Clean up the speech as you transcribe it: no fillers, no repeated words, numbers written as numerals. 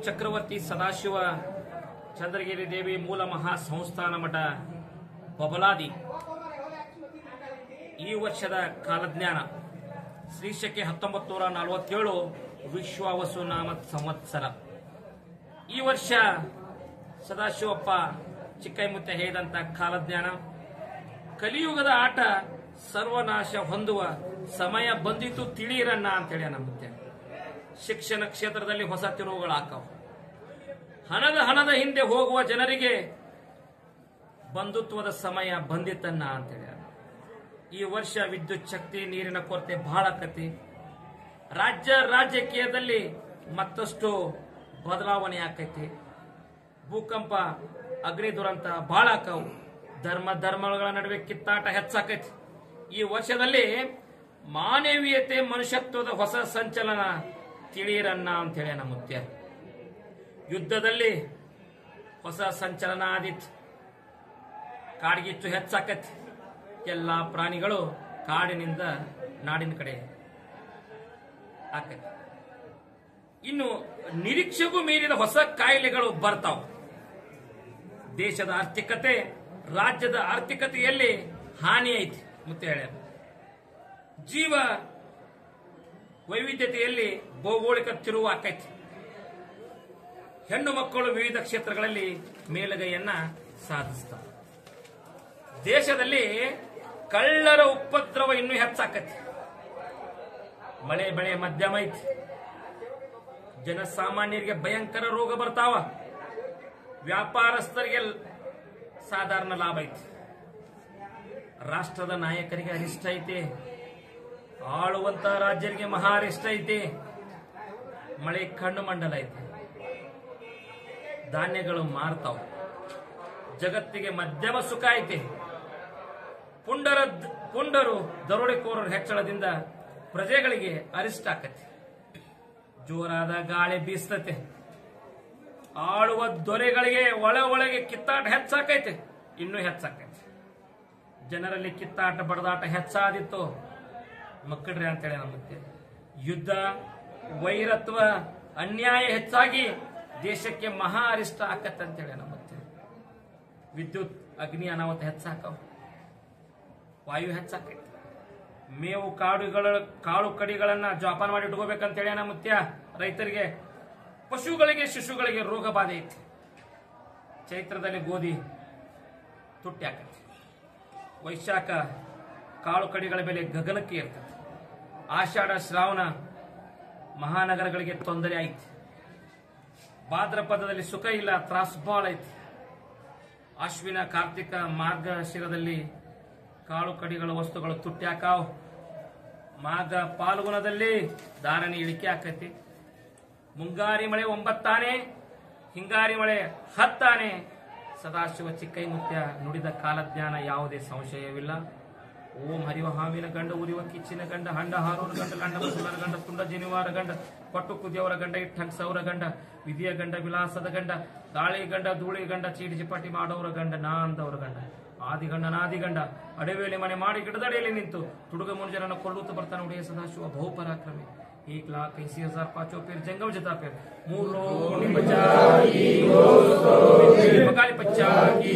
ಚಕ್ರವರ್ತಿ ಸದಾಶಿವ ಚಂದ್ರಗಿರಿ ದೇವಿ ಮೂಲ ಮಹಾ ಸಂಸ್ಥಾನ ಮಠ ಬಬಲಾದಿ ಈ ವರ್ಷದ ಕಾಲಜ್ಞಾನ ಶ್ರೀಶಕೆ 1947 ವಿಶ್ವಾವಸು ನಾಮ ಸಂವತ್ಸರ. ಈ ವರ್ಷ ಸದಾಶಿವಪ್ಪ ಚಿಕ್ಕೈಮುತ್ತೆ ಹೇಳಿದಂತ ಕಾಲಜ್ಞಾನ ಕಲಿಯುಗದ ಆಟ ಸರ್ವನಾಶ ಹೊಂದುವ ಸಮಯ ಬಂದಿತು ತಿಳಿಯಿರನ್ನ ಅಂತೇಳಿ ನಮ್ಮುತ್ತೆ. ಶಿಕ್ಷಣ ಕ್ಷೇತ್ರದಲ್ಲಿ ಹೊಸ ತಿರುವುಗಳಾಕವು. ಹಣದ ಹಿಂದೆ ಹೋಗುವ ಜನರಿಗೆ ಬಂಧುತ್ವದ ಸಮಯ ಬಂದಿತ್ತನ್ನ ಅಂತೇಳಿ. ಈ ವರ್ಷ ವಿದ್ಯುತ್ ಶಕ್ತಿ ನೀರಿನ ಕೊರತೆ ಬಹಳ ಆಕತಿ. ರಾಜಕೀಯದಲ್ಲಿ ಮತ್ತಷ್ಟು ಬದಲಾವಣೆ ಆಕೈತಿ. ಭೂಕಂಪ ಅಗ್ನಿ ದುರಂತ ಬಹಳ ಆಕವು. ಧರ್ಮಗಳ ನಡುವೆ ಕಿತ್ತಾಟ ಹೆಚ್ಚಾಕೈತಿ. ಈ ವರ್ಷದಲ್ಲಿ ಮಾನವೀಯತೆ ಮನುಷ್ಯತ್ವದ ಹೊಸ ಸಂಚಲನ ತಿಳಿಯಿರನ್ನ ಅಂತೇಳಿ ನಮ್ಮ ಮುತ್ಯ. ಯುದ್ಧದಲ್ಲಿ ಹೊಸ ಸಂಚಲನ ಆದಿತ್ತು. ಕಾಡ್ಗಿಚ್ಚು ಹೆಚ್ಚಾಕತಿ. ಎಲ್ಲ ಪ್ರಾಣಿಗಳು ಕಾಡಿನಿಂದ ನಾಡಿನ ಕಡೆ ಆಕತಿ. ಇನ್ನು ನಿರೀಕ್ಷೆಗೂ ಮೀರಿದ ಹೊಸ ಕಾಯಿಲೆಗಳು ಬರ್ತಾವ. ದೇಶದ ಆರ್ಥಿಕತೆ ರಾಜ್ಯದ ಆರ್ಥಿಕತೆಯಲ್ಲಿ ಹಾನಿ ಐತಿ ಮುತ್ತೆ ಹೇಳ್ಯಾರ. ಜೀವ ವೈವಿಧ್ಯತೆಯಲ್ಲಿ ಭೌಗೋಳಿಕ ತಿರುವು ಆಕೈತಿ. ಹೆಣ್ಣು ಮಕ್ಕಳು ವಿವಿಧ ಕ್ಷೇತ್ರಗಳಲ್ಲಿ ಮೇಲುಗೈಯನ್ನ ಸಾಧಿಸ್ತಾರೆ. ದೇಶದಲ್ಲಿ ಕಳ್ಳರ ಉಪದ್ರವ ಇನ್ನೂ ಹೆಚ್ಚಾಕತಿ. ಮಳೆ ಬೆಳೆ ಮಧ್ಯಮ ಐತಿ. ಜನಸಾಮಾನ್ಯರಿಗೆ ಭಯಂಕರ ರೋಗ ಬರ್ತಾವ. ವ್ಯಾಪಾರಸ್ಥರಿಗೆ ಸಾಧಾರಣ ಲಾಭ ಐತಿ. ರಾಷ್ಟ್ರದ ನಾಯಕರಿಗೆ ಅರಿಷ್ಟ ಐತಿ. ಆಳುವಂತ ರಾಜ್ಯರಿಗೆ ಮಹಾ ಅರಿಷ್ಟ ಐತಿ. ಮಳೆ ಕಣ್ಣು ಮಂಡಲ ಐತಿ. ಧಾನ್ಯಗಳು ಮಾರ್ತಾವ. ಜಗತ್ತಿಗೆ ಮಧ್ಯಮ ಸುಖ ಐತಿ. ಪುಂಡರು ದರೋಡೆಕೋರರ ಹೆಚ್ಚಳದಿಂದ ಪ್ರಜೆಗಳಿಗೆ ಅರಿಷ್ಟ ಆಕತಿ. ಜೋರಾದ ಗಾಳಿ ಬೀಸ್ತತೆ. ಆಳುವ ದೊರೆಗಳಿಗೆ ಒಳಗೆ ಕಿತ್ತಾಟ ಹೆಚ್ಚಾಕೈತೆ. ಇನ್ನೂ ಹೆಚ್ಚಾಕೈತೆ. ಜನರಲ್ಲಿ ಕಿತ್ತಾಟ ಬಡದಾಟ ಹೆಚ್ಚಾದಿತ್ತು ಮಕ್ಕಳ್ರಿ ಅಂತೇಳಿ ನಮ್ಮತ್ತೆ. ಯುದ್ಧ ವೈರತ್ವ ಅನ್ಯಾಯ ಹೆಚ್ಚಾಗಿ ದೇಶಕ್ಕೆ ಮಹಾ ಅರಿಷ್ಟ ಆಕತ್ತೆ ಅಂತೇಳಿ ನಮ್ಮತ್ತೆ. ವಿದ್ಯುತ್ ಅಗ್ನಿ ಅನಾಹುತ ಹೆಚ್ಚಾಕವ. ವಾಯು ಹೆಚ್ಚಾಕೈತಿ. ಮೇವು ಕಾಳು ಕಡಿಗಳನ್ನ ಜೋಪಾನ ಮಾಡಿ ಇಟ್ಕೋಬೇಕಂತೇಳಿ ನಮ್ಮತ್ಯ. ರೈತರಿಗೆ ಪಶುಗಳಿಗೆ ಶಿಶುಗಳಿಗೆ ರೋಗ ಬಾಧೆ ಐತಿ. ಚೈತ್ರದಲ್ಲಿ ಗೋಧಿ ತುಟ್ಟಿ ಆಕೈತಿ. ವೈಶಾಖ ಕಾಳು ಕಡಿಗಳ ಬೆಲೆ ಗಗನಕ್ಕೆ ಇರ್ತದೆ. ಆಷಾಢ ಶ್ರಾವಣ ಮಹಾನಗರಗಳಿಗೆ ತೊಂದರೆ ಐತಿ. ಭಾದ್ರಪದದಲ್ಲಿ ಸುಖ ಇಲ್ಲ, ತ್ರಾಸು ಬಾಳ ಐತಿ. ಅಶ್ವಿನ ಕಾರ್ತಿಕ ಮಾರ್ಗಶಿರದಲ್ಲಿ ಕಾಳು ಕಡಿಗಳ ವಸ್ತುಗಳು ತುಟ್ಟಿ ಹಾಕಾವ್. ಮಾಘ ಪಾಲ್ಗುಣದಲ್ಲಿ ಧಾರಣೆ ಇಳಿಕೆ ಆಕೈತಿ. ಮುಂಗಾರಿ ಮಳೆ 9 ಆನೆ, ಹಿಂಗಾರಿ ಮಳೆ 10 ಆನೆ. ಸದಾಶಿವ ಚಿಕ್ಕೈಮುತ್ಯ ನುಡಿದ ಕಾಲಜ್ಞಾನ ಯಾವುದೇ ಸಂಶಯವಿಲ್ಲ. ಓಂ ಹರಿವ ಹಾವಿನ ಗಂಡ ಉರಿವ ಕಿಚ್ಚಿನ ಗಂಡ ಹಂಡ ಹಾರೂರ ಗಂಡ ಲಂಡ ಮುಸುಲರ ಗಂಡ ತುಂಡ ಜನಿವಾರ ಗಂಡ ಕೊಟ್ಟು ಕುದಿಯವರ ಗಂಡ ಇಟ್ಟಂಗ್ ಸೌರ ಗಂಡ ವಿಧಿಯ ಗಂಡ ವಿಲಾಸದ ಗಂಡ ಗಾಳಿ ಗಂಡ ಧೂಳಿ ಗಂಡ ಚೀಟಿ ಚಿಪಾಟಿ ಮಾಡೋರ ಗಂಡ ನಾಂದವರ ಗಂಡ ಆದಿಗಂಡ ನಾದಿಗಂಡ ಅಡವೇಲಿ ಮನೆ ಮಾಡಿ ಗಿಡದಡಿಯಲ್ಲಿ ನಿಂತು ತುಡುಗ ಮುಂಜಾನ ಕೊಲ್ಲುತ್ತ ಬರ್ತಾನೆ ಉಡೆಯ ಸದಾಶಿವ ಬಹುಪರಾಕ್ರಮಿ. 1,80,000 पांचों पेर जंगम जता पेर मूल लोग बचाई मकाली पच्चा की